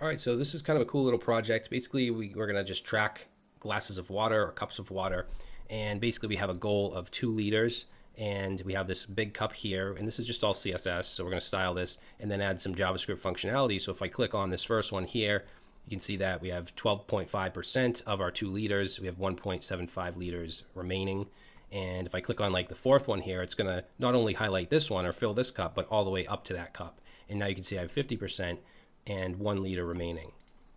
All right, so this is kind of a cool little project. Basically, we're going to just track glasses of water or cups of water. And basically, we have a goal of 2 liters. And we have this big cup here. And this is just all CSS. So we're going to style this and then add some JavaScript functionality. So if I click on this first one here, you can see that we have 12.5% of our 2 liters. We have 1.75 liters remaining. And if I click on like the fourth one here, it's going to not only highlight this one or fill this cup, but all the way up to that cup. And now you can see I have 50% and 1 liter remaining.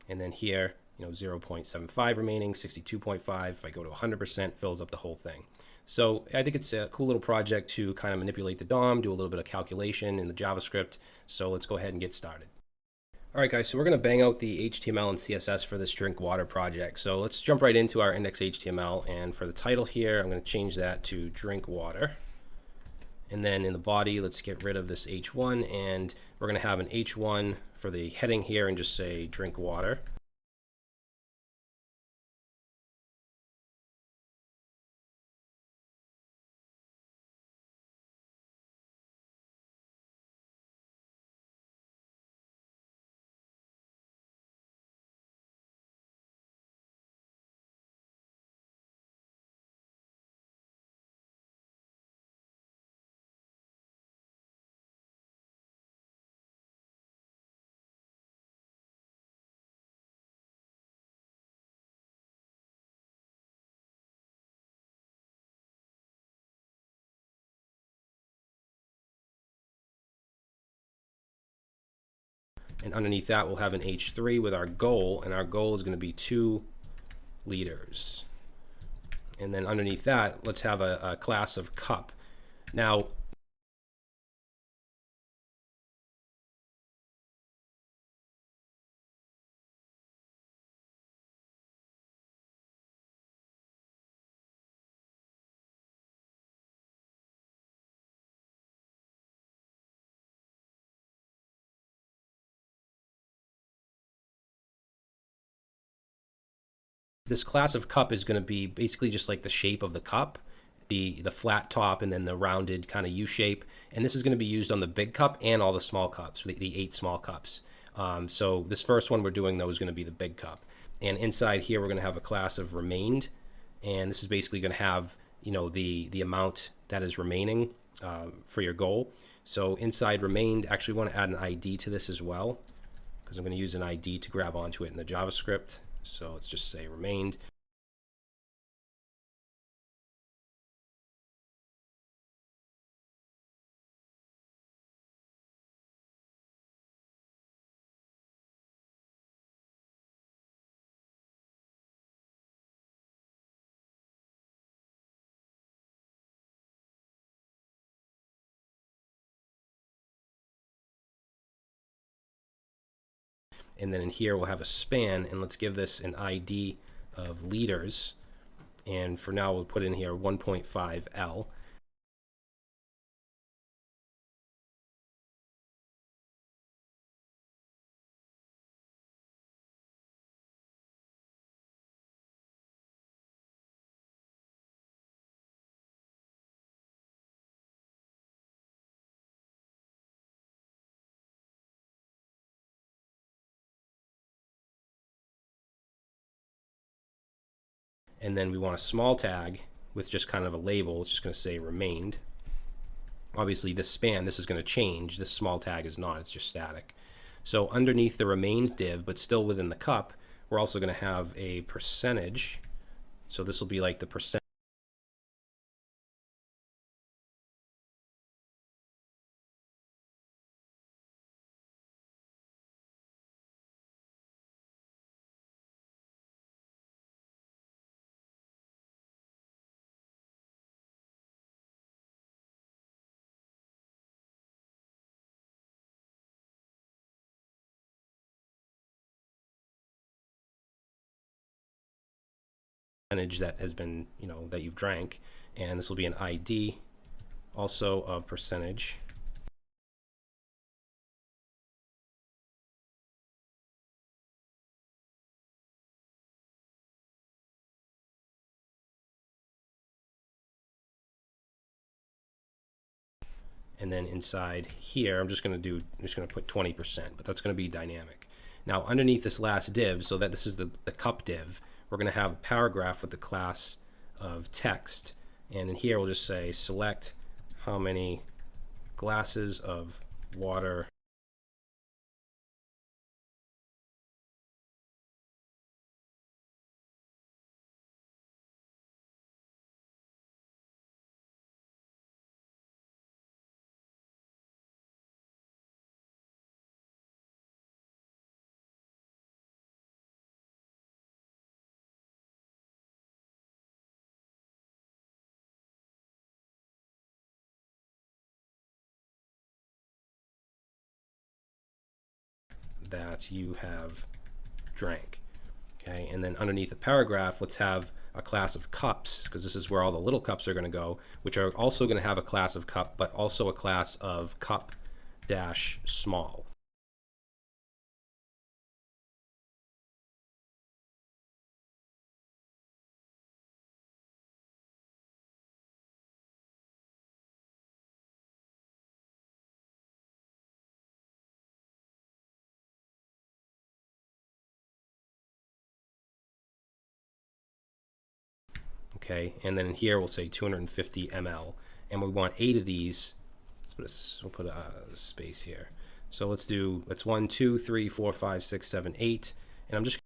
And then here, 0.75 remaining, 62.5. If I go to 100%, fills up the whole thing. So I think it's a cool little project to kind of manipulate the DOM, do a little bit of calculation in the JavaScript. So let's go ahead and get started. All right, guys, so we're going to bang out the HTML and CSS for this drink water project. So let's jump right into our index HTML. And for the title here, I'm going to change that to drink water. And then in the body, let's get rid of this H1. And we're going to have an H1 for the heading here and just say drink water. And underneath that, we'll have an H3 with our goal, and our goal is going to be 2 liters. And then underneath that, let's have a class of cup. Now, this class of cup is going to be basically just like the shape of the cup, the flat top and then the rounded kind of U shape. And this is going to be used on the big cup and all the small cups, the 8 small cups. So this first one we're doing, though, is going to be the big cup. And inside here, we're going to have a class of remained. And this is basically going to have, the amount that is remaining for your goal. So inside remained, actually we want to add an ID to this as well, because I'm going to use an ID to grab onto it in the JavaScript. So let's just say remained. And then in here, we'll have a span, and let's give this an ID of liters. And for now, we'll put in here 1.5 L. And then we want a small tag with just kind of a label. It's just going to say remained. Obviously, this span, this is going to change. This small tag is not. It's just static. So underneath the remained div, but still within the cup, we're also going to have a percentage. So this will be like the percent. That has been, that you've drank, and this will be an ID also of percentage. And then inside here, I'm just going to put 20%, but that's going to be dynamic. Now underneath this last div, so that this is the cup div, we're going to have a paragraph with the class of text. And in here we'll just say select how many glasses of water that you have drank. Okay, and then underneath the paragraph, let's have a class of cups, because this is where all the little cups are going to go, which are also going to have a class of cup, but also a class of cup dash small. Okay, and then in here we'll say 250 ml, and we want 8 of these. We'll put a space here. So let's 1, 2, 3, 4, 5, 6, 7, 8, and I'm just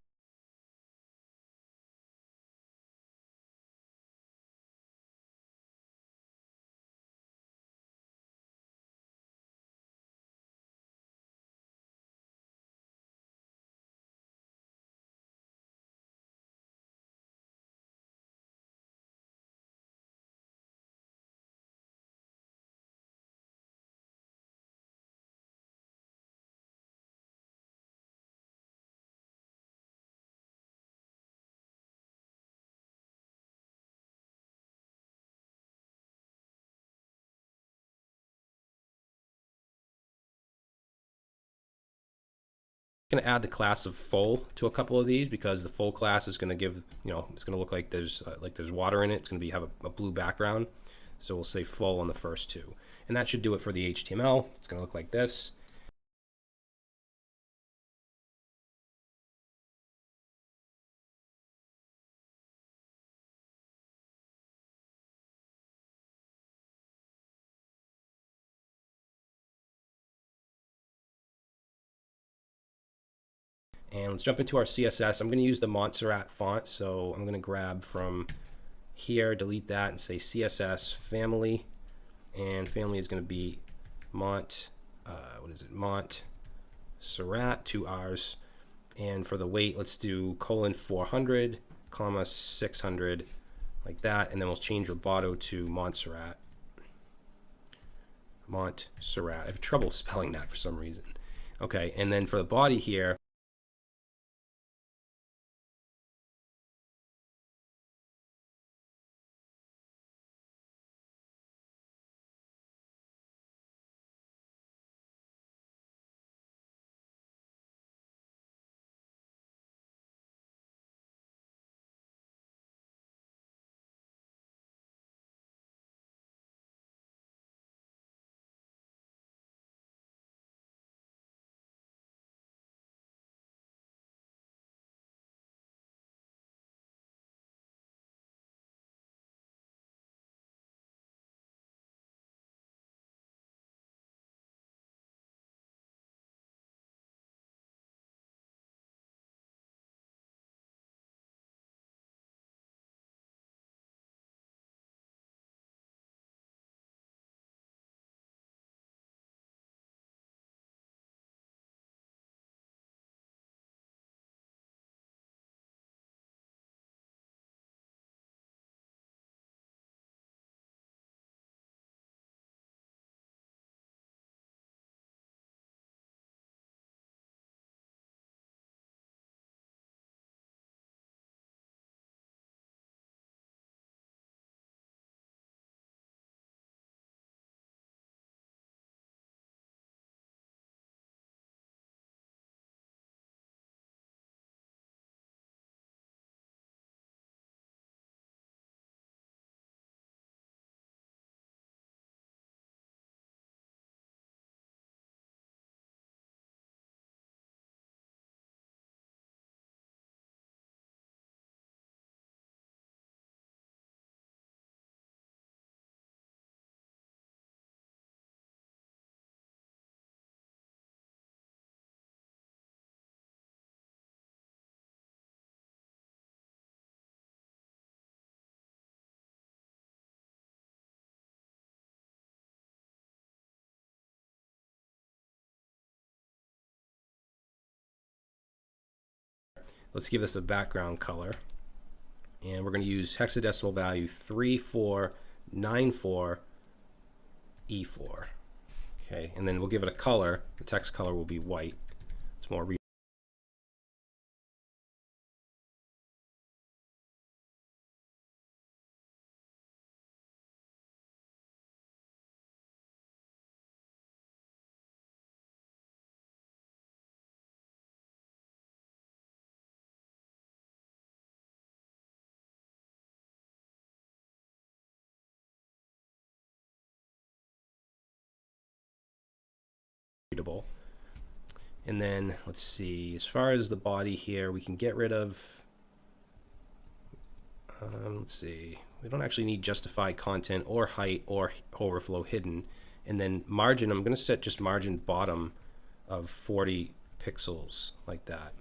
going to add the class of full to a couple of these, because the full class is going to give, it's going to look like there's water in it. It's going to have a blue background. So we'll say full on the first two. And that should do it for the HTML. It's going to look like this. And let's jump into our CSS. I'm going to use the Montserrat font, so I'm going to grab from here, delete that, and say CSS family, and family is going to be Montserrat, 2 R's, and for the weight, let's do :400, comma 600, like that, and then we'll change roboto to Montserrat. Montserrat. I have trouble spelling that for some reason. Okay, and then for the body here, let's give this a background color. And we're going to use hexadecimal value 3494E4. Okay, and then we'll give it a color. The text color will be white. It's more readable. And then let's see, as far as the body here, we can get rid of, let's see, we don't actually need justify content or height or overflow hidden. And then margin, I'm going to set just margin bottom of 40 pixels like that.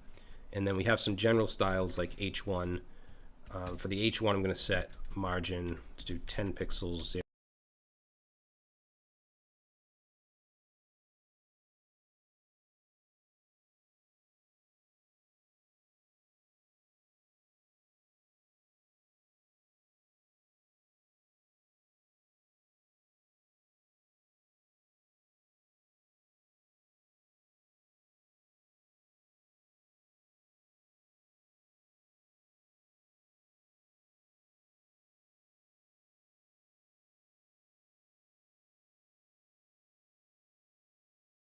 And then we have some general styles like H1. For the H1, I'm going to set margin, let's do 10 pixels.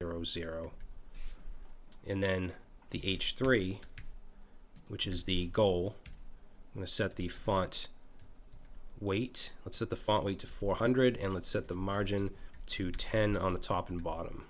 Zero, 0. And then the H3, which is the goal, I'm going to set the font weight. Let's set the font weight to 400, and let's set the margin to 10 on the top and bottom.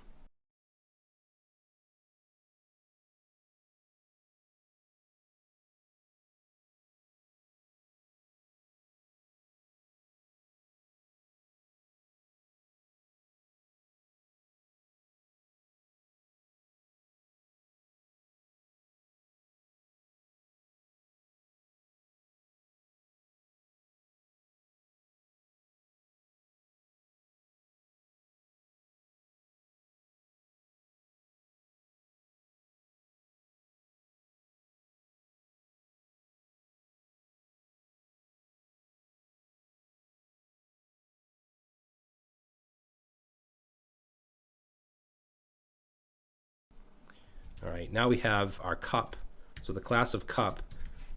All right, now we have our cup. So the class of cup,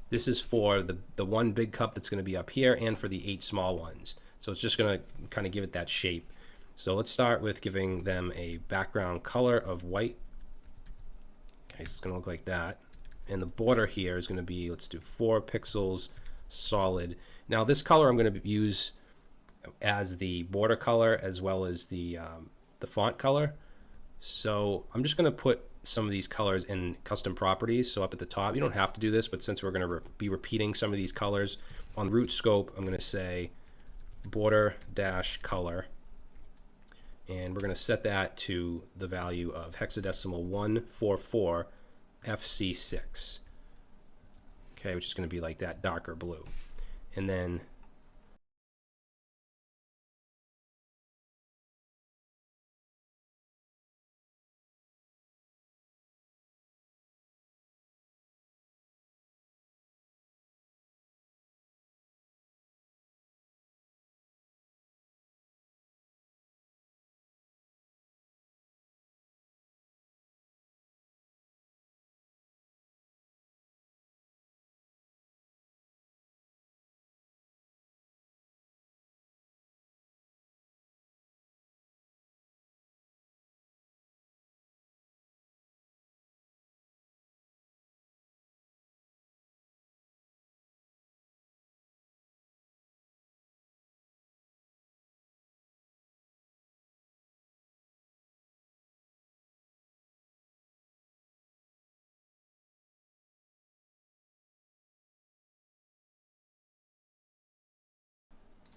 this is for the one big cup that's going to be up here and for the 8 small ones. So it's just going to kind of give it that shape. So let's start with giving them a background color of white. Okay, so it's going to look like that. And the border here is going to be, let's do 4 pixels solid. Now this color I'm going to use as the border color as well as the font color. So I'm just going to put some of these colors in custom properties. So up at the top, you don't have to do this, but since we're going to be repeating some of these colors on root scope, I'm going to say border dash color, and we're going to set that to the value of hexadecimal 144 FC6. Okay, which is going to be like that darker blue. And then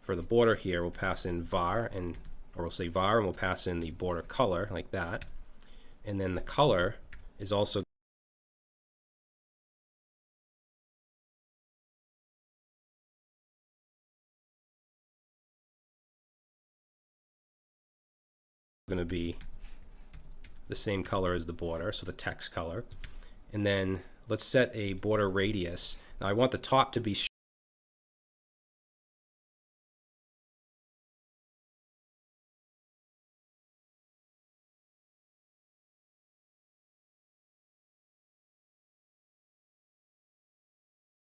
for the border here, we'll pass in var, or we'll say var, and we'll pass in the border color like that. And then the color is also going to be the same color as the border, so the text color. And then let's set a border radius. Now I want the top to be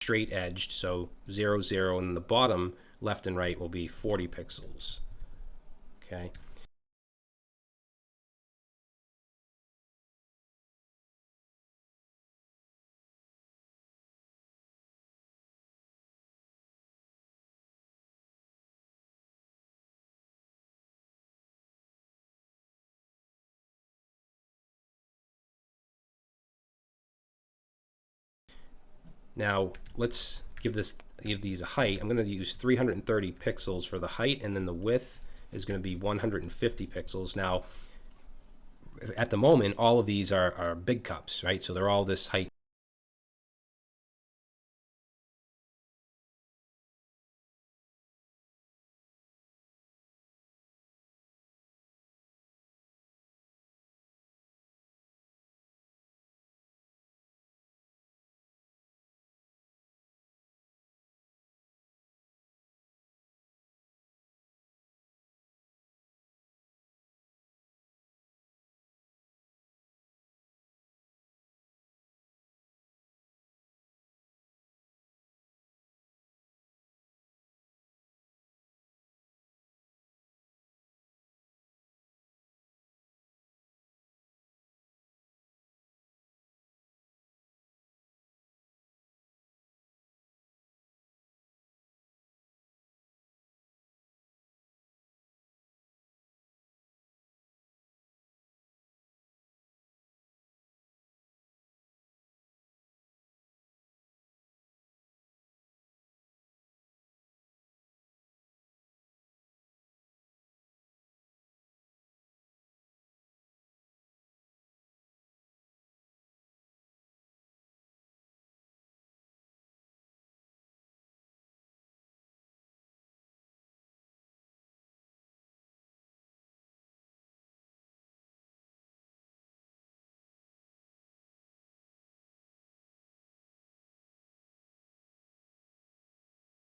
straight edged, so 0, 0, and the bottom left and right will be 40 pixels. Okay. Now let's give these a height. I'm going to use 330 pixels for the height, and then the width is going to be 150 pixels. Now, at the moment, all of these are big cups, right? So they're all this height.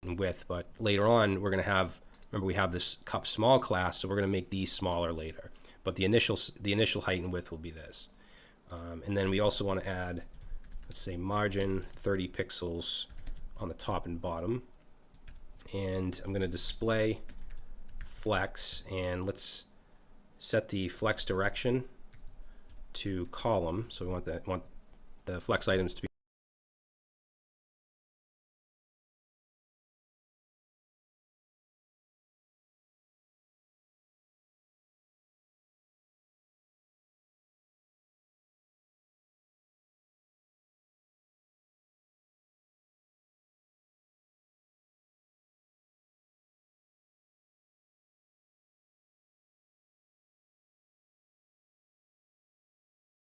Width, but later on we're going to have, remember we have this cup small class, so we're going to make these smaller later. But the initial height and width will be this. And then we also want to add, let's say, margin 30 pixels on the top and bottom. And I'm going to display flex, and let's set the flex direction to column. So we want the flex items to be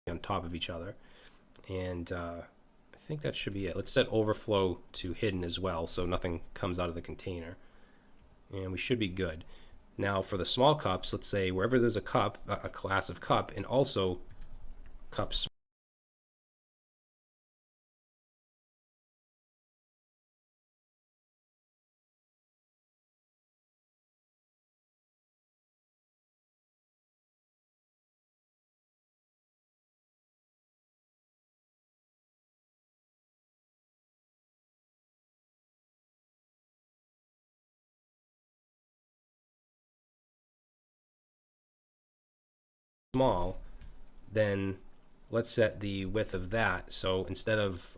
on top of each other. And I think that should be it. Let's set overflow to hidden as well, so nothing comes out of the container. And we should be good. Now for the small cups, let's say wherever there's a cup, a class of cup, and also cups. Small, then let's set the width of that. So instead of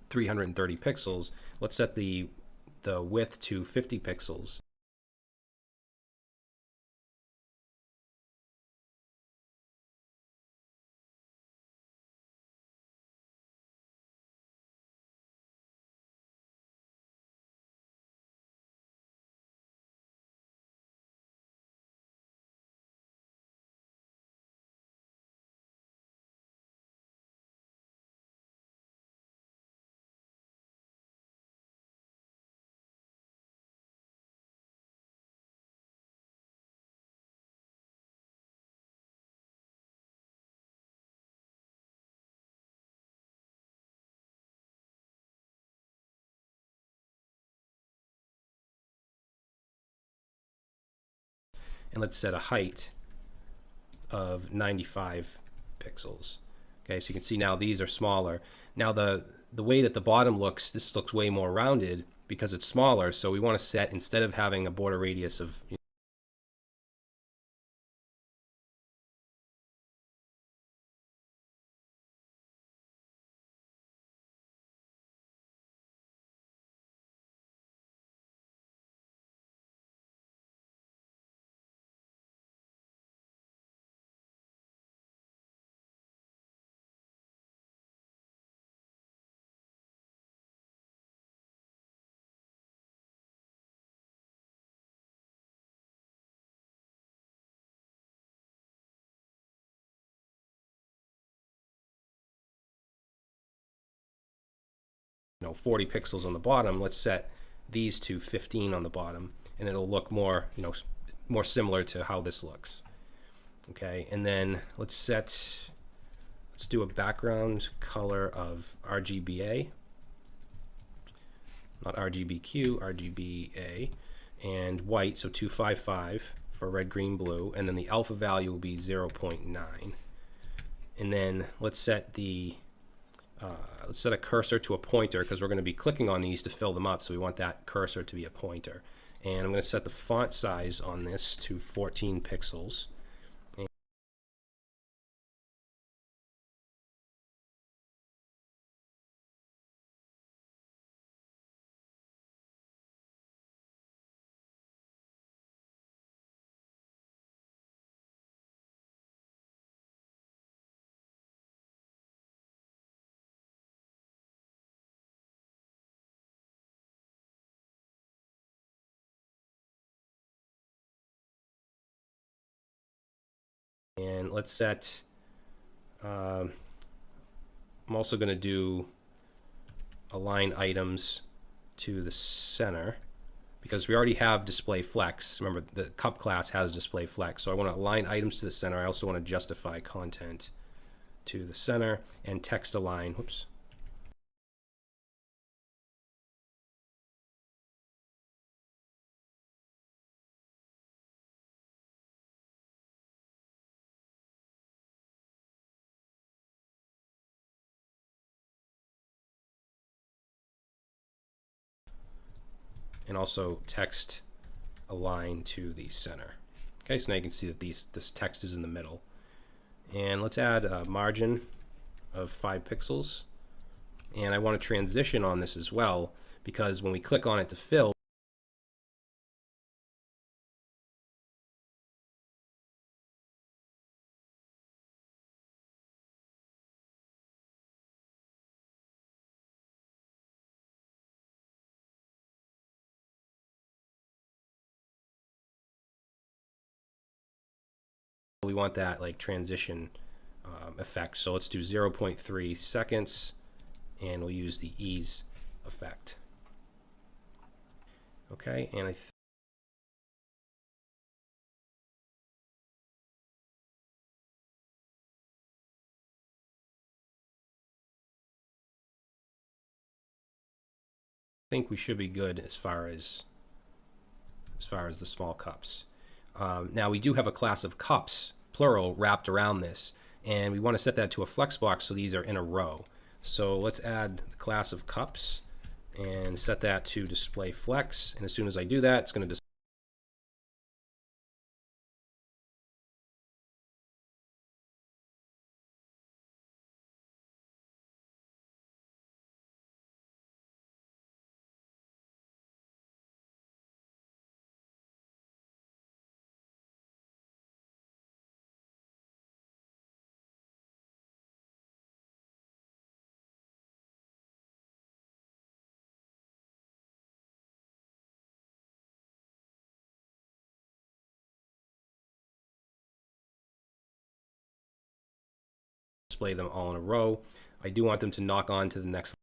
330 pixels, let's set the width to 50 pixels. and let's set a height of 95 pixels. Okay, so you can see now these are smaller. Now the way that the bottom looks, this looks way more rounded because it's smaller. So we want to set, instead of having a border radius of 40 pixels on the bottom, let's set these to 15 on the bottom, and it'll look more, more similar to how this looks. Okay, and then let's do a background color of RGBA, not RGBQ, RGBA, and white, so 255 for red, green, blue, and then the alpha value will be 0.9. And then let's set a cursor to a pointer, because we're going to be clicking on these to fill them up, so we want that cursor to be a pointer. And I'm going to set the font size on this to 14 pixels. And let's set, I'm also going to do align items to the center, because we already have display flex. Remember, the cup class has display flex, so I want to align items to the center. I also want to justify content to the center, and text align. Whoops. And also text align to the center. Okay, so now you can see that this text is in the middle. And let's add a margin of 5 pixels. And I want a transition on this as well, because when we click on it to fill, we want that like transition effect. So let's do 0.3 seconds, and we'll use the ease effect. Okay, and I think we should be good as far as the small cups. Now we do have a class of cups, plural, wrapped around this, and we want to set that to a flex box so these are in a row. So let's add the class of cups and set that to display flex, and as soon as I do that, it's going to display them all in a row. I do want them to knock on to the next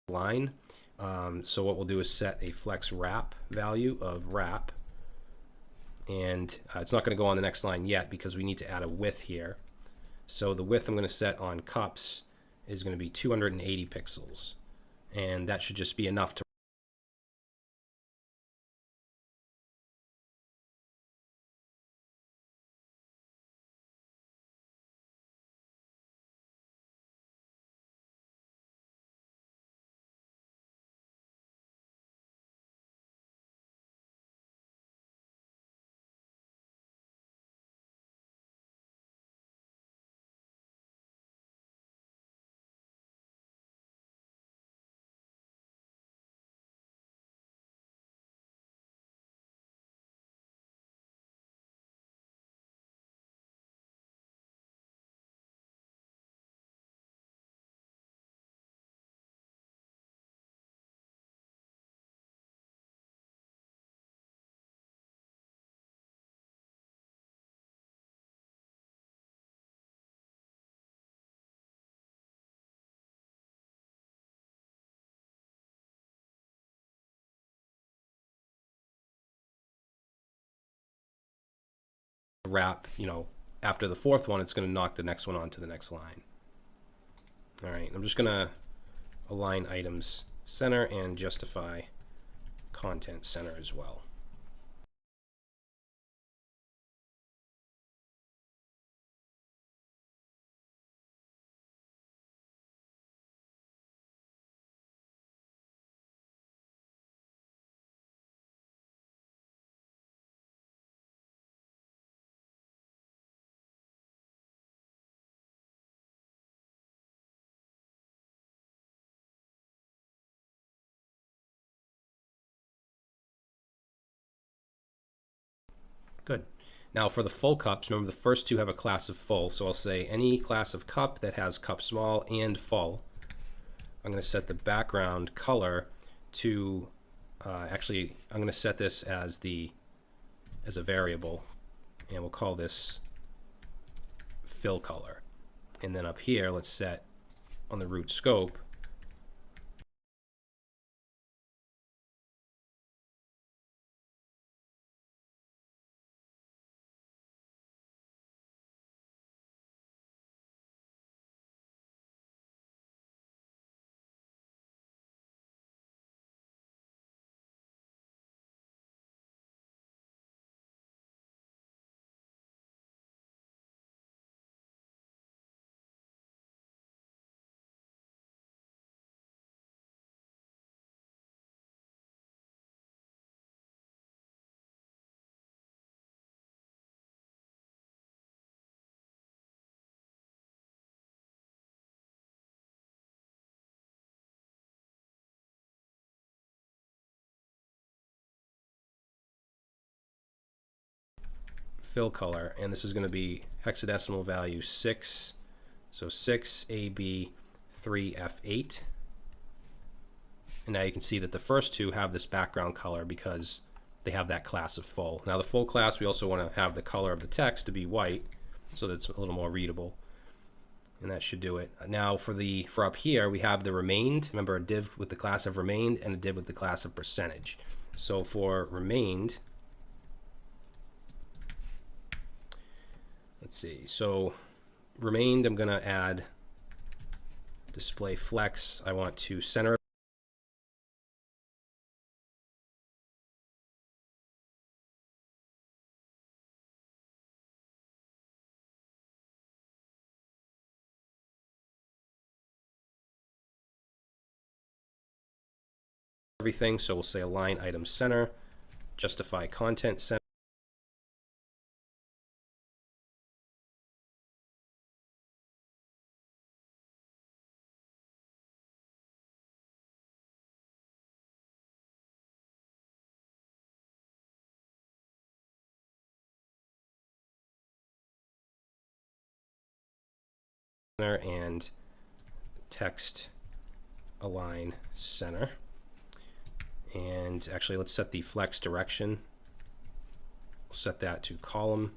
line. So what we'll do is set a flex wrap value of wrap, and it's not going to go on the next line yet because we need to add a width here. So the width I'm going to set on cups is going to be 280 pixels, and that should just be enough to wrap, after the fourth one, it's going to knock the next one onto the next line. All right, I'm just going to align items center and justify content center as well. Good. Now for the full cups, remember the first two have a class of full, so I'll say any class of cup that has cup small and full. I'm going to set the background color to, actually I'm going to set this as a variable, and we'll call this fill color. And then up here, let's set on the root scope fill color, and this is going to be hexadecimal value 6, so 6AB3F8. And now you can see that the first two have this background color because they have that class of full. Now the full class, we also want to have the color of the text to be white so that it's a little more readable, and that should do it. Now for up here, we have the remained. Remember, a div with the class of remained and a div with the class of percentage. So for remained, let's see, so remained, I'm going to add display flex. I want to center everything, so we'll say align item center, justify content center, and text align center. And actually, let's set the flex direction. We'll set that to column.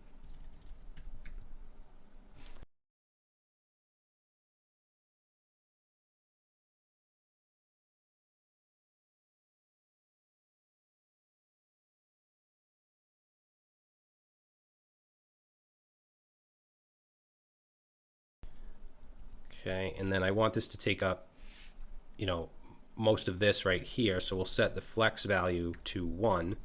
Okay, and then I want this to take up, you know, most of this right here. So we'll set the flex value to 1.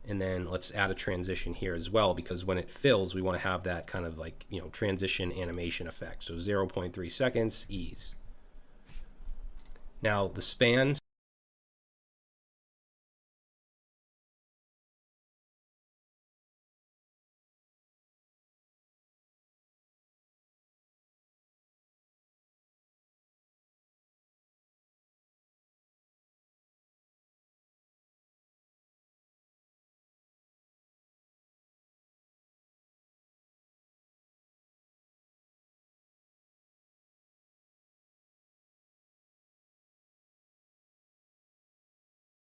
And then let's add a transition here as well, because when it fills, we want to have that kind of like, you know, transition animation effect. So 0.3 seconds, ease. Now the span.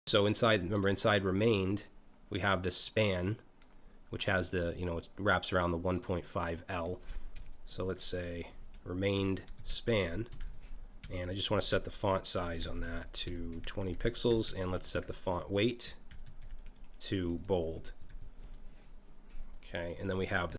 So inside, remember inside remained, we have this span, which has the, you know, it wraps around the 1.5 L. So let's say remained span, and I just want to set the font size on that to 20 pixels, and let's set the font weight to bold. Okay, and then we have the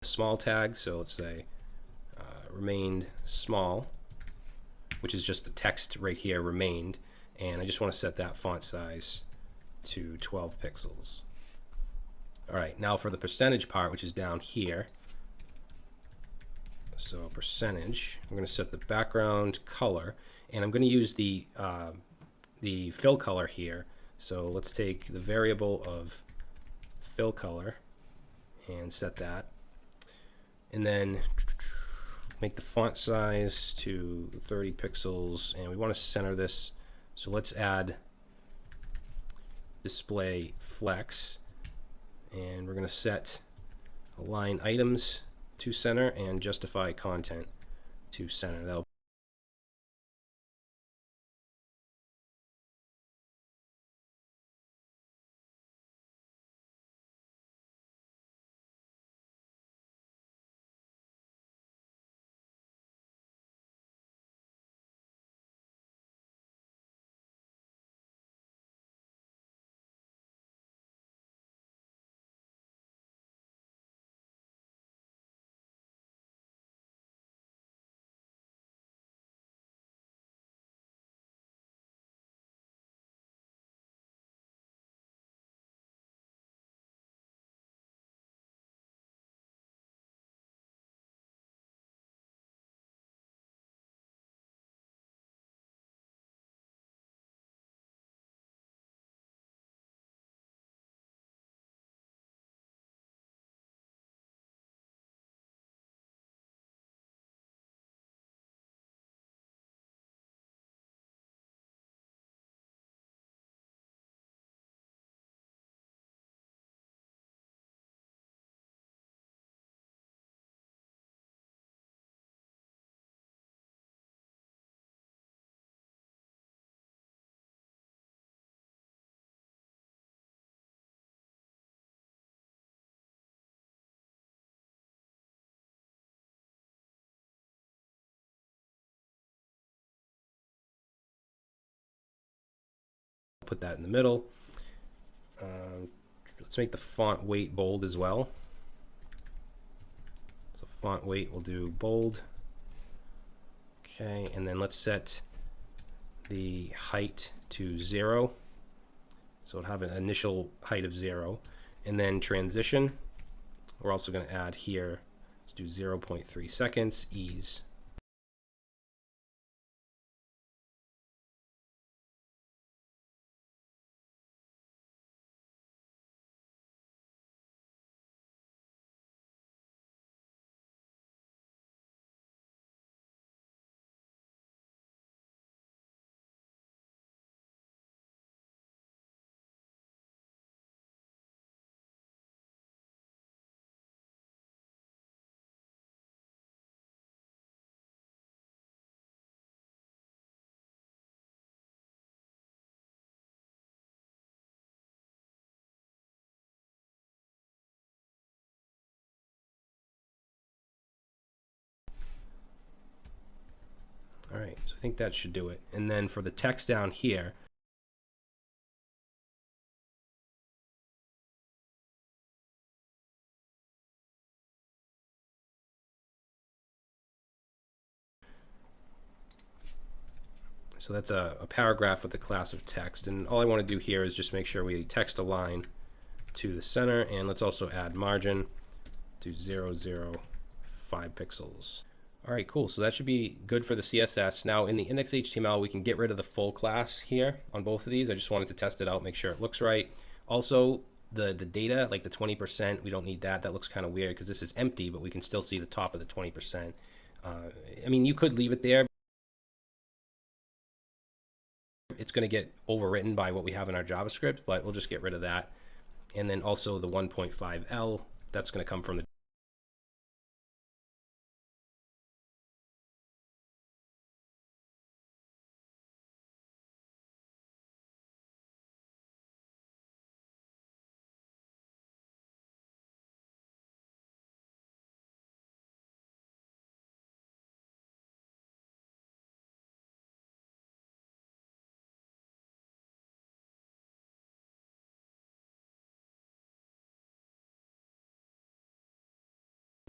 small tag. So let's say remained small, which is just the text right here, remained, and I just want to set that font size to 12 pixels. All right, now for the percentage part, which is down here. So percentage, I'm going to set the background color, and I'm going to use the fill color here. So let's take the variable of fill color and set that, and then make the font size to 30 pixels, and we want to center this. So let's add display flex, and we're going to set align items to center and justify content to center. That'll put that in the middle. Let's make the font weight bold as well. So font weight we'll do bold. Okay, and then let's set the height to 0. So it'll have an initial height of 0. And then transition, we're also going to add here, let's do 0.3 seconds, ease. All right, so I think that should do it. And then for the text down here, so that's a paragraph with the class of text. And all I want to do here is just make sure we text align to the center. And let's also add margin to 0.05 pixels. All right, cool. So that should be good for the CSS. Now in the index.html, we can get rid of the full class here on both of these. I just wanted to test it out, make sure it looks right. Also, the data, like the 20%, we don't need that. That looks kind of weird because this is empty, but we can still see the top of the 20%. I mean, you could leave it there. It's going to get overwritten by what we have in our JavaScript, but we'll just get rid of that. And then also the 1.5L, that's going to come from the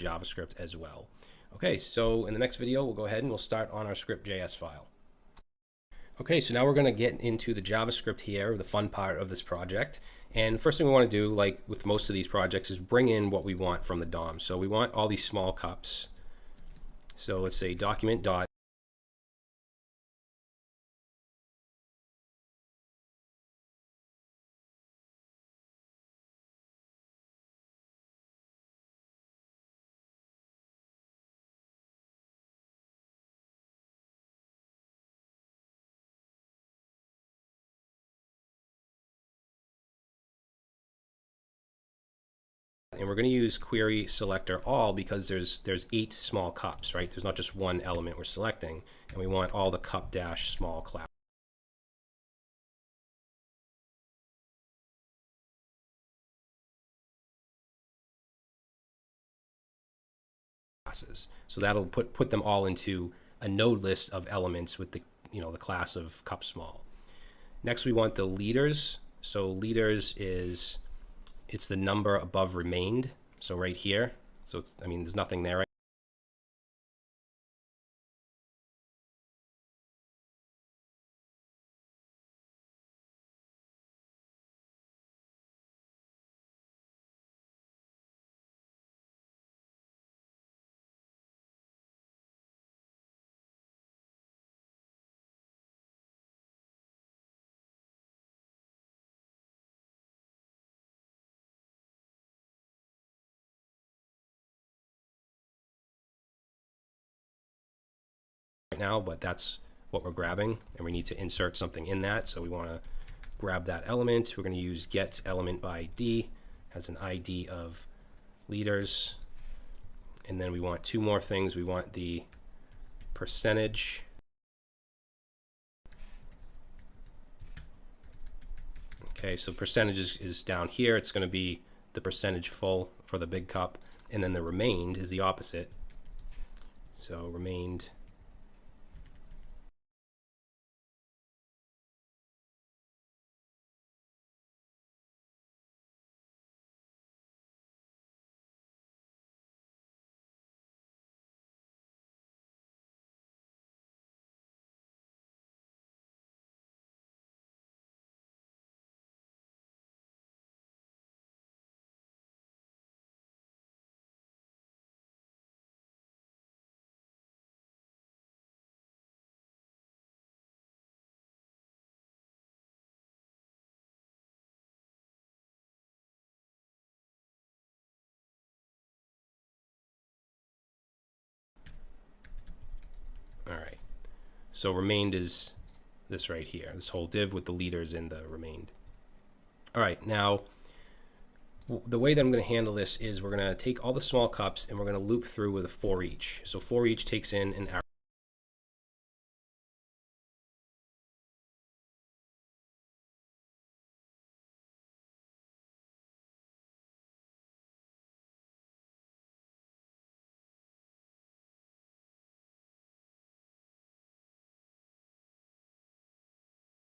JavaScript as well. Okay, so in the next video, we'll go ahead and we'll start on our script.js file. Okay, so now we're going to get into the JavaScript here, the fun part of this project. And first thing we want to do, like with most of these projects, is bring in what we want from the DOM. So we want all these small cups. So let's say document dot and we're going to use query selector all because there's 8 small cups, right? There's not just one element we're selecting, and we want all the cup dash small classes. So that'll put them all into a node list of elements with the the class of cup small. Next we want the leaders. So leaders is it's the number above remained. So right here. So it's, I mean, there's nothing there right now, but that's what we're grabbing, and we need to insert something in that. So we want to grab that element. We're going to use get element by ID, has an ID of leaders. And then we want 2 more things. We want the percentage. Okay, so percentage is down here. It's going to be the percentage full for the big cup. And then the remained is the opposite. So remained So remained is this right here, this whole div with the liters in the remained. All right, now the way that I'm going to handle this is we're going to take all the small cups and we're going to loop through with a for each. So for each takes in an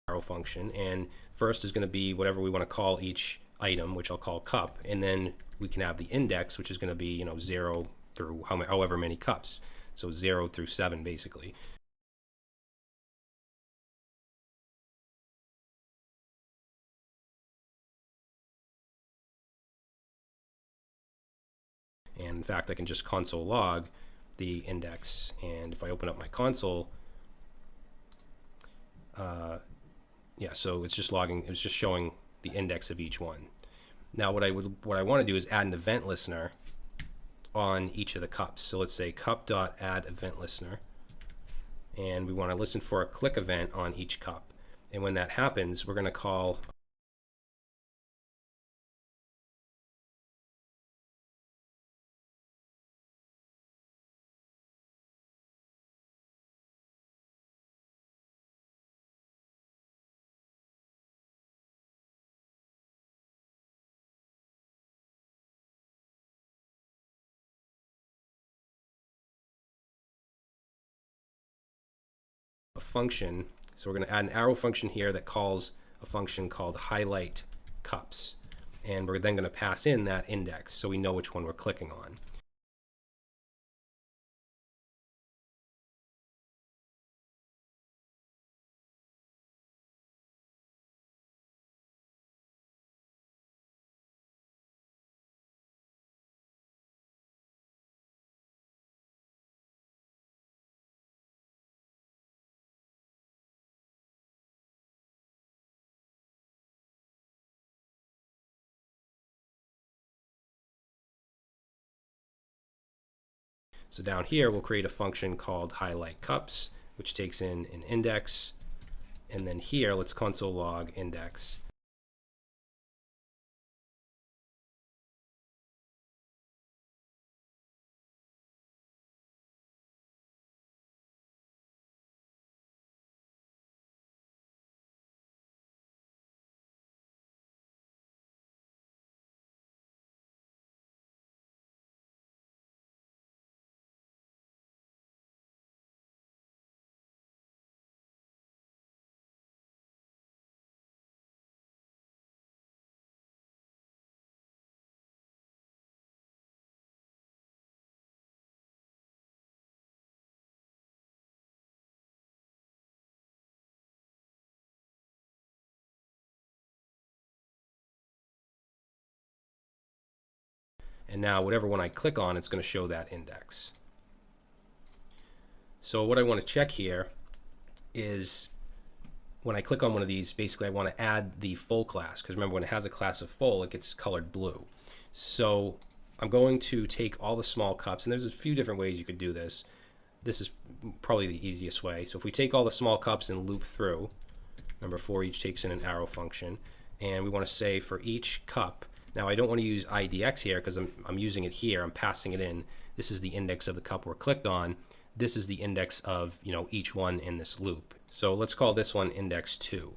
arrow function, and first is going to be whatever we want to call each item, which I'll call cup, and then we can have the index, which is going to be 0 through however many cups, so 0 through 7 basically. And in fact, I can just console log the index, and if I open up my console, yeah, so it's just logging, it's just showing the index of each one. Now what I want to do is add an event listener on each of the cups. So let's say cup.add event listener, and we want to listen for a click event on each cup. And when that happens, we're going to call a function. So we're going to add an arrow function here that calls a function called highlight cups. And we're then going to pass in that index so we know which one we're clicking on. So down here, we'll create a function called highlight cups, which takes in an index. And then here, let's console log index. And now whatever one I click on, it's going to show that index. So what I want to check here is when I click on one of these, basically I want to add the full class, because remember when it has a class of full, it gets colored blue. So I'm going to take all the small cups, and there's a few different ways you could do this. This is probably the easiest way. So if we take all the small cups and loop through, remember for each takes in an arrow function, and we want to say for each cup, now I don't want to use IDX here because I'm using it here, I'm passing it in. This is the index of the cup we're clicked on. This is the index of each one in this loop. So let's call this one index 2.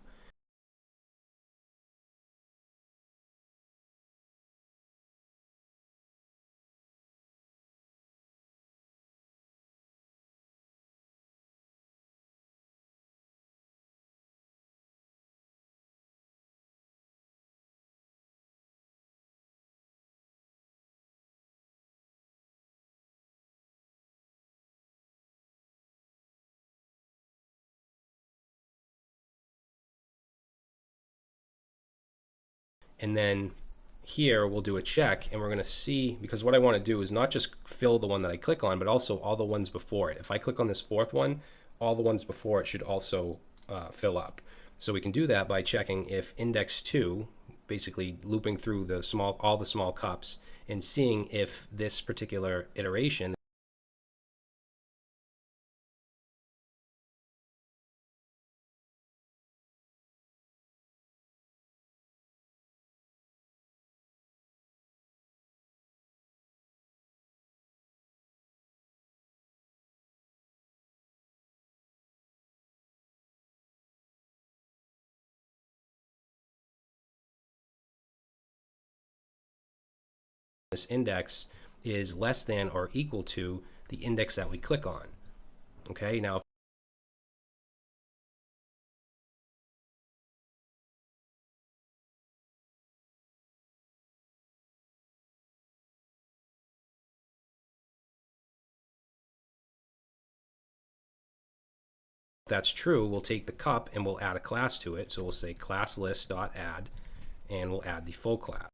And then here we'll do a check, and we're going to see, because what I want to do is not just fill the one that I click on, but also all the ones before it. If I click on this fourth one, all the ones before it should also fill up. So we can do that by checking if index 2, basically looping through all the small cups and seeing if this particular iteration this index is less than or equal to the index that we click on. Okay, now if that's true, we'll take the cup and we'll add a class to it. So we'll say class list.add, and we'll add the full class.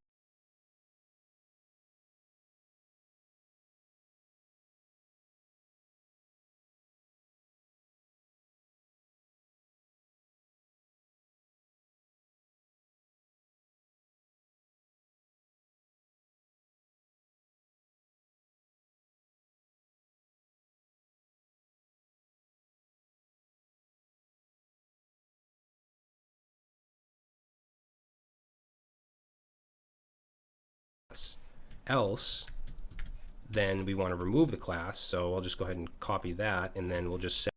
Else, then we want to remove the class. So I'll just go ahead and copy that, and then we'll just set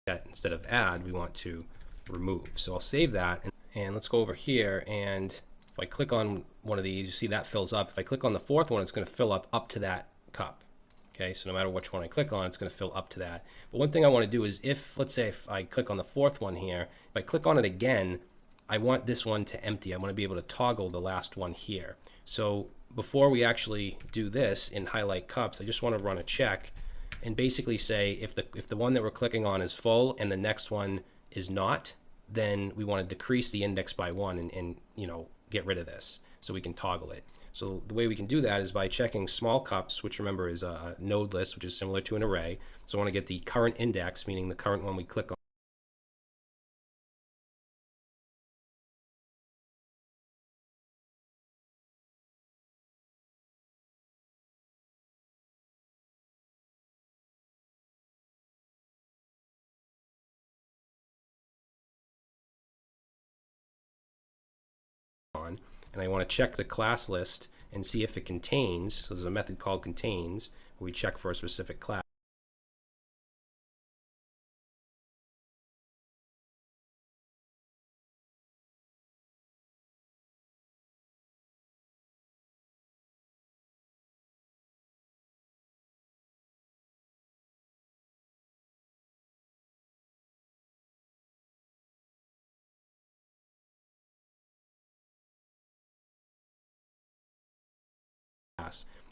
that instead of add, we want to remove. So I'll save that, and let's go over here, and if I click on one of these, you see that fills up. If I click on the fourth one, it's going to fill up to that cup. Okay, so no matter which one I click on, it's going to fill up to that. But one thing I want to do is, let's say if I click on the fourth one here, if I click on it again, I want this one to empty. I want to be able to toggle the last one here. So before we actually do this in highlight cups, I just want to run a check and basically say if the one that we're clicking on is full and the next one is not, then we want to decrease the index by 1 and you know, get rid of this so we can toggle it. So the way we can do that is by checking small cups, which remember is a node list, which is similar to an array. So I want to get the current index, meaning the current one we click on, and I want to check the class list and see if it contains. So there's a method called contains where we check for a specific class.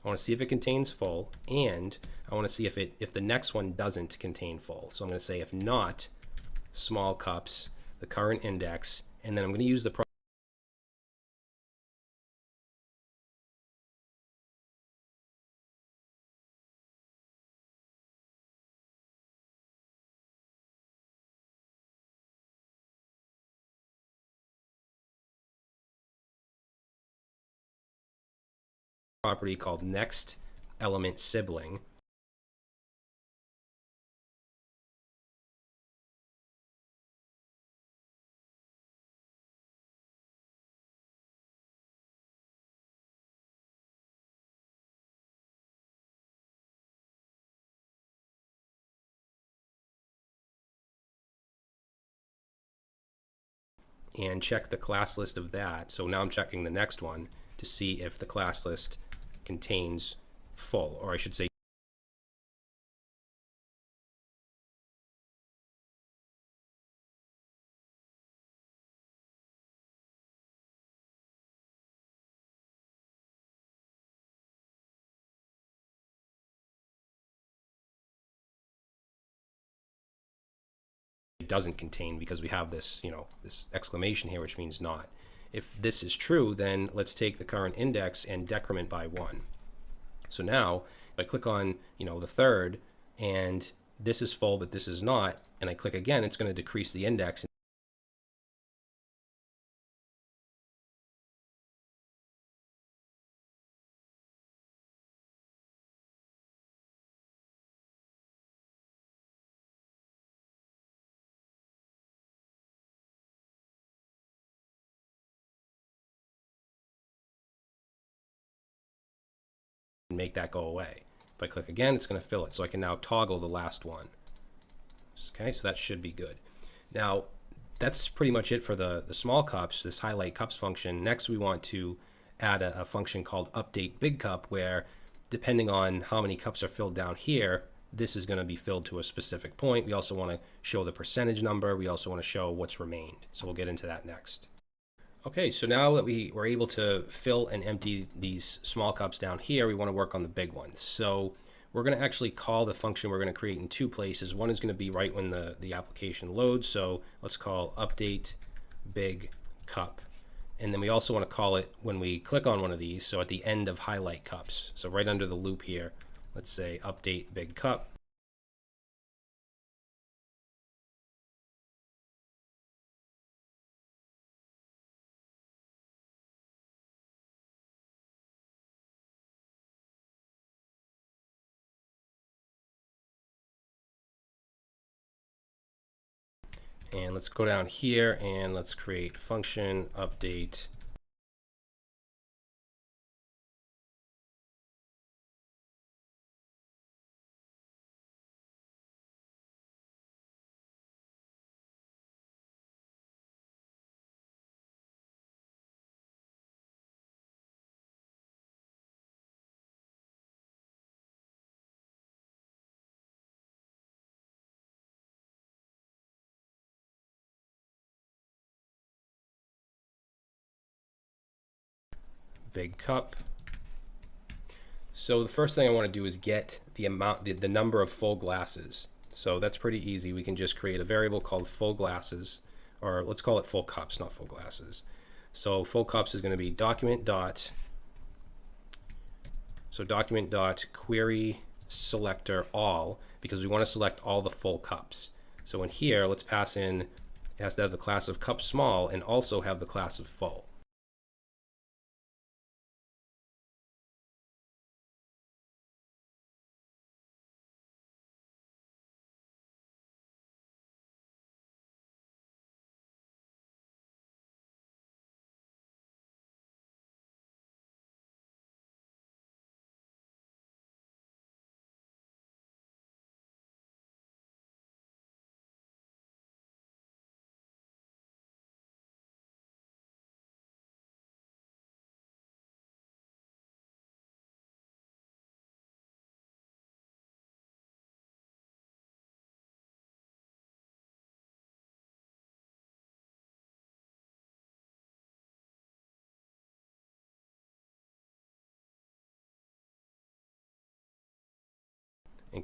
I want to see if it contains full, and I want to see if the next one doesn't contain full. So I'm going to say if not, small cups, the current index, and then I'm going to use the property called next element sibling. And check the class list of that. So now I'm checking the next one to see if the class list contains full, or I should say it doesn't contain, because we have this, you know, this exclamation here, which means not. If this is true, then let's take the current index and decrement by 1. So now if I click on, you know, the third, and this is full but this is not, and I click again, it's going to decrease the index. make that go away. If I click again, it's going to fill it. So I can now toggle the last one. Okay, so that should be good. Now, that's pretty much it for the small cups, this highlight cups function. Next, we want to add a function called update big cup, where depending on how many cups are filled down here, this is going to be filled to a specific point. We also want to show the percentage number. We also want to show what's remained. So we'll get into that next. Okay, so now that we were able to fill and empty these small cups down here, we want to work on the big ones. So we're going to actually call the function we're going to create in two places. One is going to be right when the application loads. So let's call update big cup. And then we also want to call it when we click on one of these. So at the end of highlight cups. So right under the loop here, let's say update big cup. And let's go down here and let's create function update big cup. So the first thing I want to do is get the amount, the number of full glasses. So that's pretty easy. We can just create a variable called full glasses, or let's call it full cups, not full glasses. So full cups is going to be document dot query selector all, because we want to select all the full cups. So in here, let's pass in, it has to have the class of cup small and also have the class of full.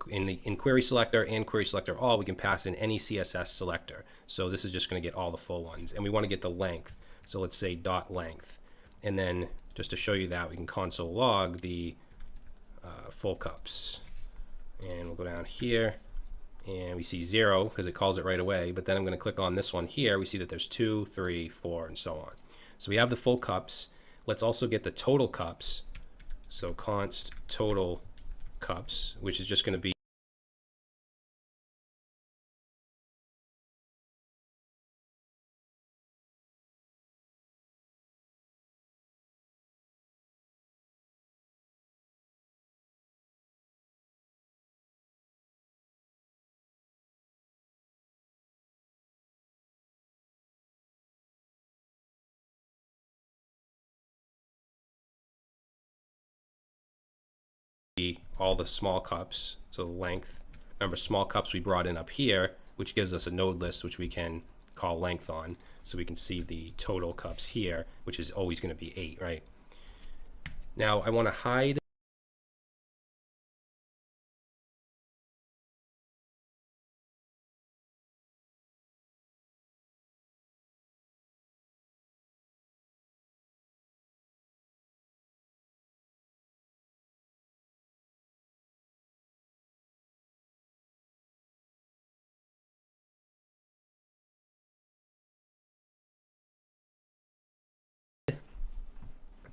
In query selector and query selector all, we can pass in any CSS selector. So this is just going to get all the full ones, and we want to get the length. So let's say dot length, and then just to show you that, we can console log the full cups, and we'll go down here, and we see 0 because it calls it right away. But then I'm going to click on this one here. We see that there's 2, 3, 4, and so on. So we have the full cups. Let's also get the total cups. So const total cups, which is just going to be all the small cups. So the length, remember small cups we brought in up here, which gives us a node list which we can call length on, so we can see the total cups here, which is always going to be 8, right? Now I want to hide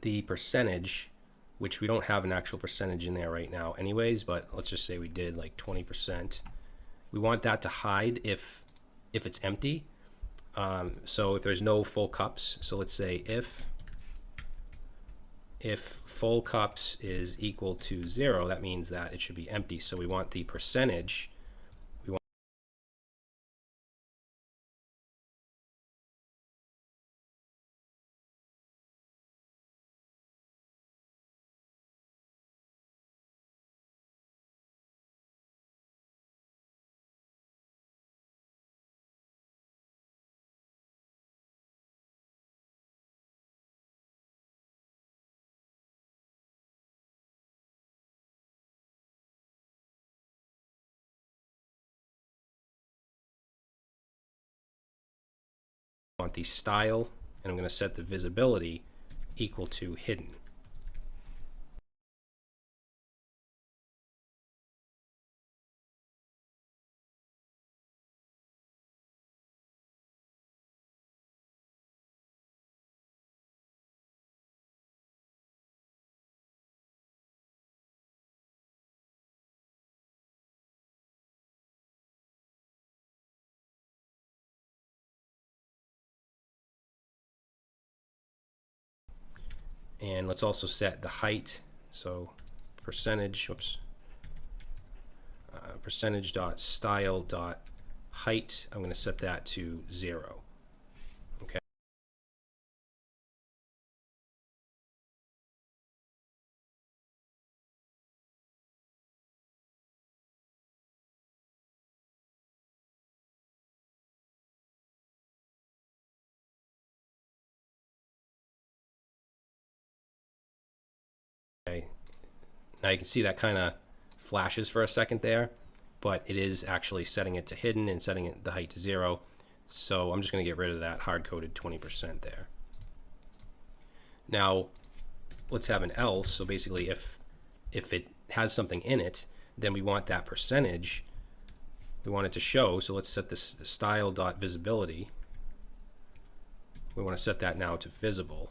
the percentage, which we don't have an actual percentage in there right now anyways, but let's just say we did like 20%. We want that to hide if it's empty. So if there's no full cups, so let's say if if full cups is equal to 0, that means that it should be empty. So we want the percentage. We want the style, and I'm going to set the visibility equal to hidden. And let's also set the height. So percentage, percentage dot style dot height. I'm going to set that to 0. Okay. Okay. Now you can see that kind of flashes for a second there, but it is actually setting it to hidden and setting it the height to 0. So I'm just going to get rid of that hard-coded 20% there. Now let's have an else. So basically if it has something in it, then we want that percentage, we want it to show. So let's set this style.visibility. We want to set that now to visible.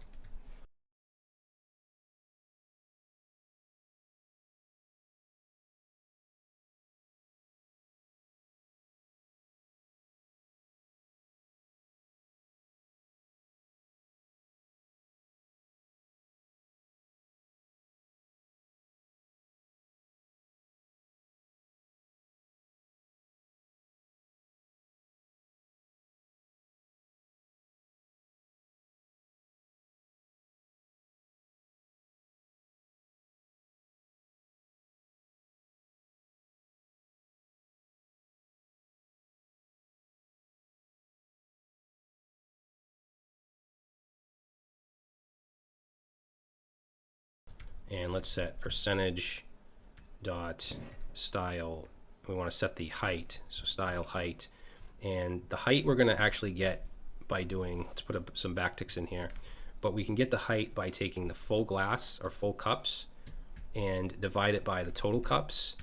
And let's set percentage dot style. We want to set the height, so style height, and the height we're going to actually get by doing, let's put some backticks in here, but we can get the height by taking the full glass or full cups and divide it by the total cups.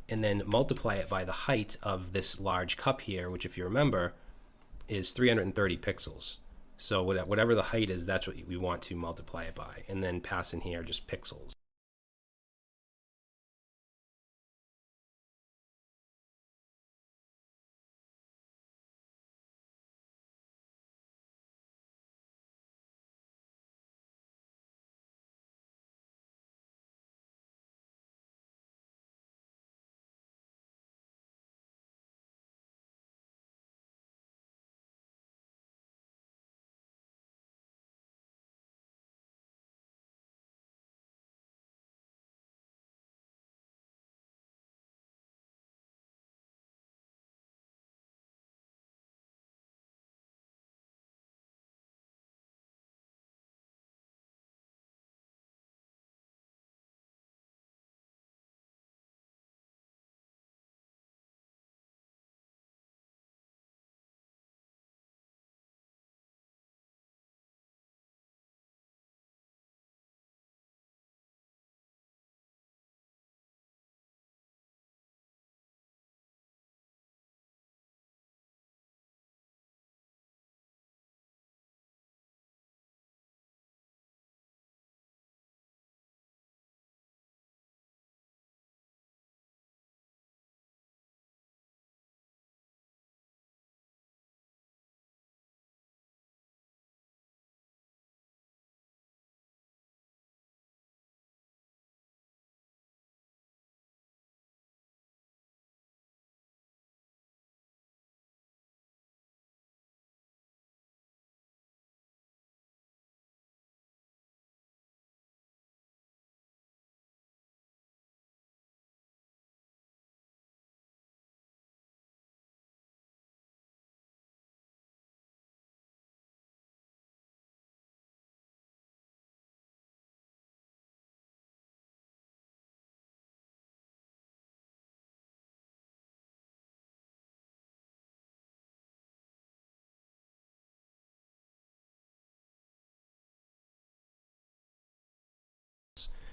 and then multiply it by the height of this large cup here, which if you remember is 330 pixels. So whatever the height is, that's what we want to multiply it by, and then pass in here just pixels.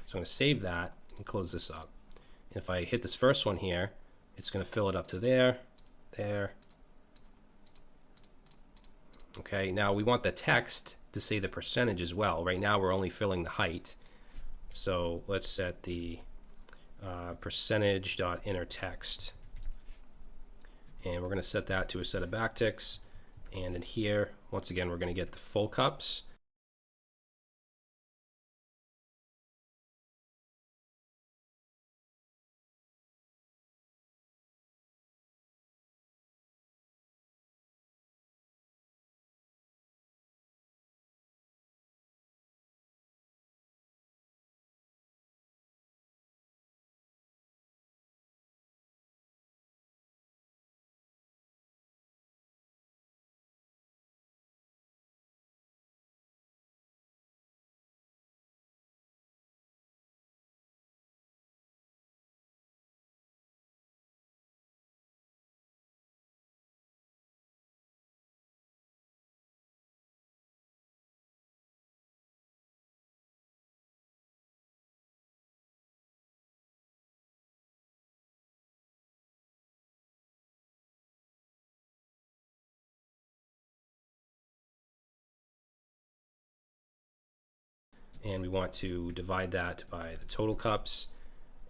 So I'm going to save that and close this up. And if I hit this first one here, it's going to fill it up to there, there. Okay, now we want the text to say the percentage as well. Right now we're only filling the height. So let's set the percentage.innerText. And we're going to set that to a set of backticks. And in here, once again, we're going to get the full cups. And we want to divide that by the total cups,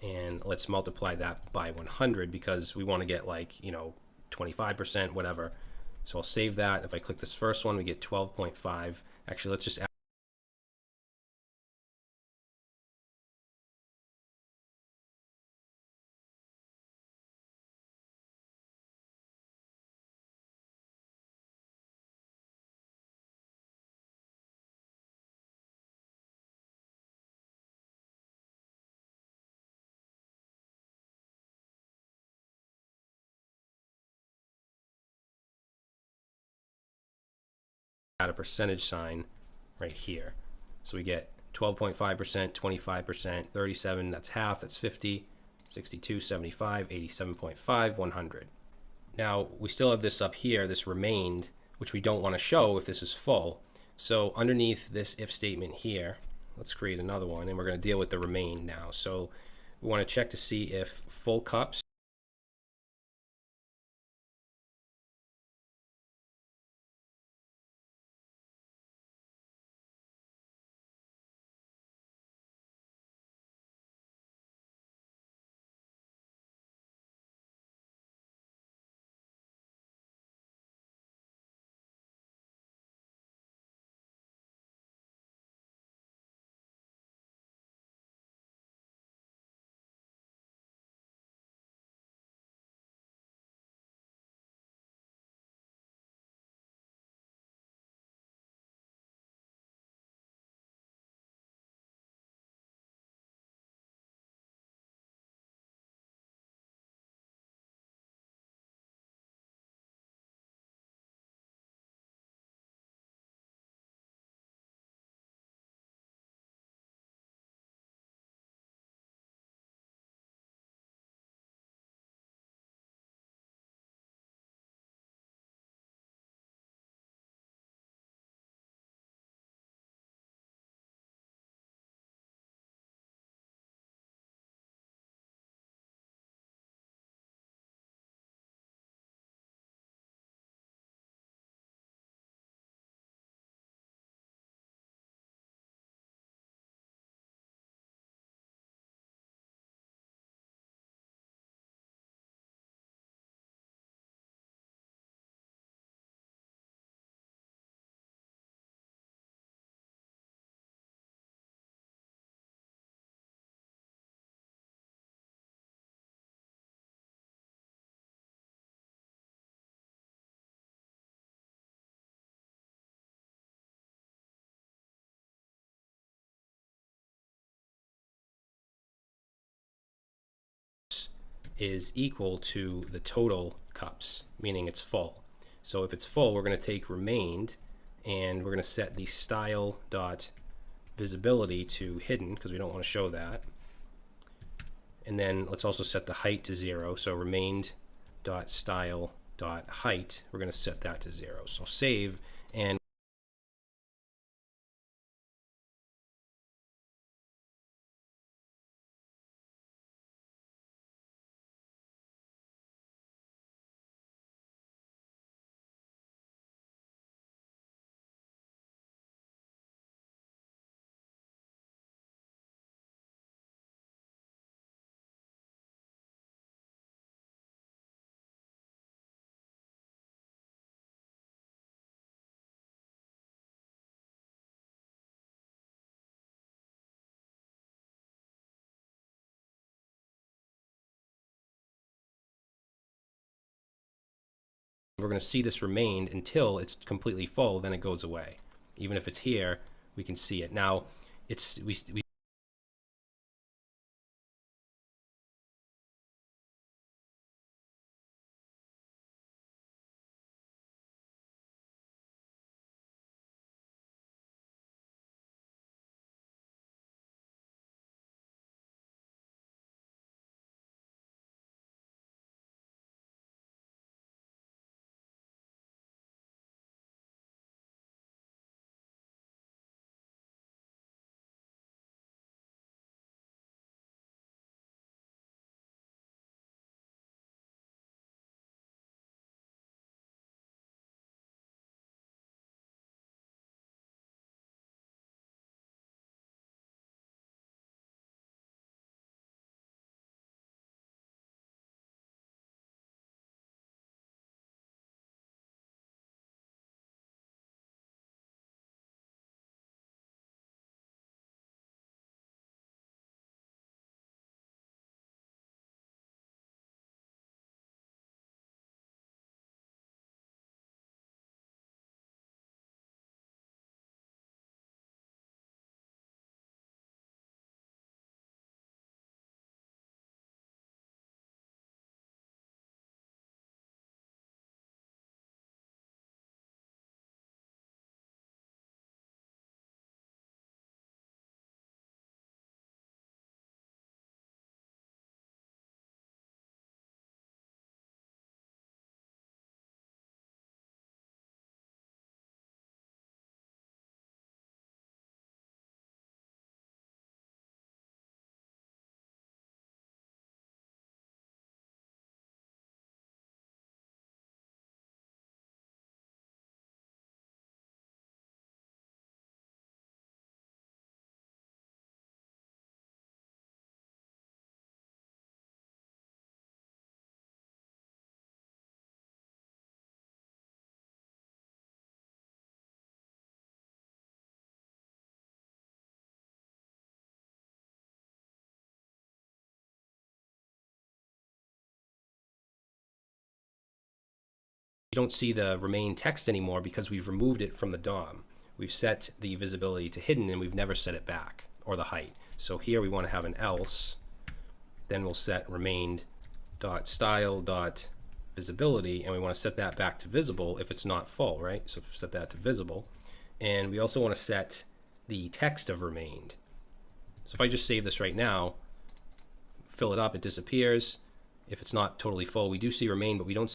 and let's multiply that by 100 because we want to get, like, 25%, whatever. So I'll save that. If I click this first one, we get 12.5. Actually, let's just add a percentage sign right here. So we get 12.5%, 25%, 37, that's half, that's 50, 62, 75, 87.5, 100. Now we still have this up here, this remained, which we don't want to show if this is full. So underneath this if statement here, let's create another one, and we're going to deal with the remain now. So we want to check to see if full cups is equal to the total cups, meaning it's full. So if it's full, we're going to take remained, and we're going to set the style dot visibility to hidden because we don't want to show that. And then let's also set the height to 0. So remained dot style dot height, we're going to set that to 0. So save, and we're going to see this remained until it's completely full, then it goes away. Even if it's here, we can see it. Now, we don't see the remain text anymore because we've removed it from the DOM. We've set the visibility to hidden, and we've never set it back, or the height. So here we want to have an else. Then we'll set remained dot style dot visibility, and we want to set that back to visible if it's not full, right? So set that to visible. And we also want to set the text of remained. So if I just save this right now, fill it up, it disappears. If it's not totally full, we do see remain, but we don't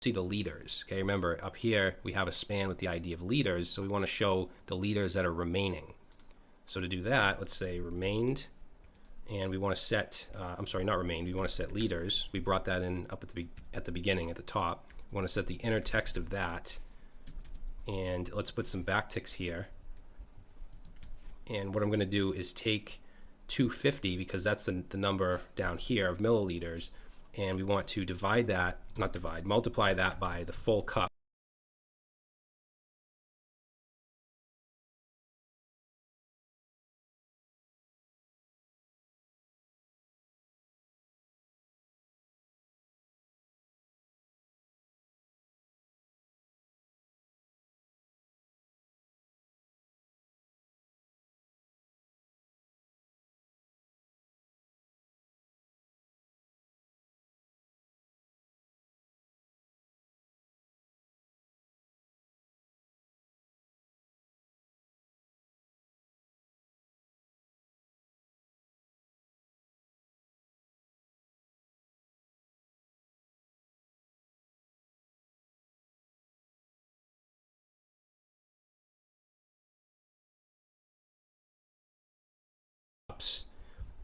see the leaders. Okay, remember up here we have a span with the ID of leaders, so we want to show the leaders that are remaining. So to do that, let's say remained and we want to set, I'm sorry, not remain, we want to set leaders. We brought that in up at the beginning, at the top. We want to set the inner text of that, and let's put some backticks here. And what I'm going to do is take 250, because that's the number down here of milliliters, and we want to divide that, not divide, multiply that by the full cup.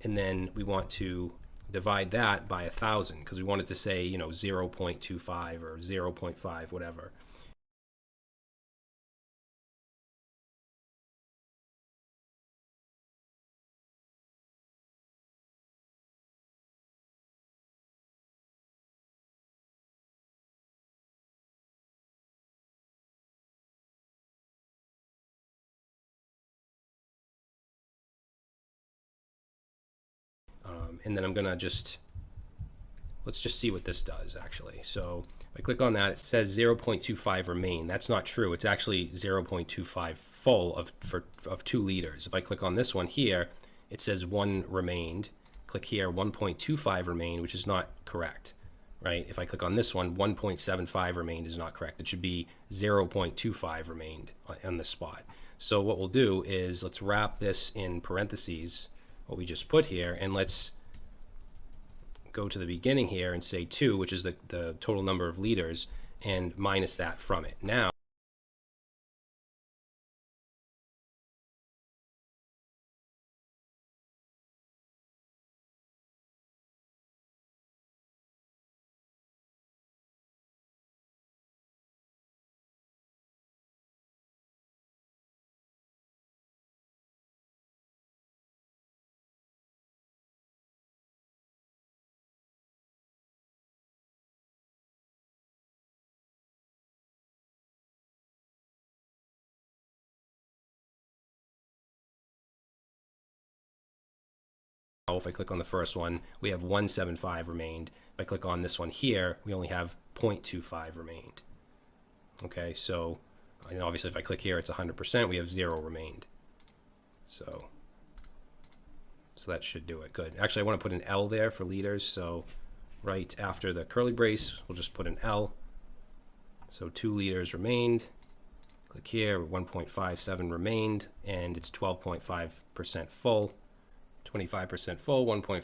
And then we want to divide that by 1,000, because we want it to say, you know, 0.25 or 0.5, whatever. And then I'm gonna let's just see what this does actually. So if I click on that, it says 0.25 remain. That's not true. It's actually 0.25 full of 2 liters. If I click on this one here, it says 1 remained. Click here, 1.25 remain, which is not correct, right? If I click on this one, 1.75 remained is not correct. It should be 0.25 remained on this spot. So what we'll do is let's wrap this in parentheses, what we just put here, and let's go to the beginning here and say 2, which is the total number of liters, and minus that from it. Now, if I click on the first one, we have 1.75 remained. If I click on this one here, we only have 0.25 remained. Okay, so and obviously if I click here, it's 100%. We have 0 remained. So that should do it. Good. Actually, I want to put an L there for liters. So right after the curly brace, we'll just put an L. So 2 liters remained. Click here, 1.57 remained, and it's 12.5% full. 25% full, 1.5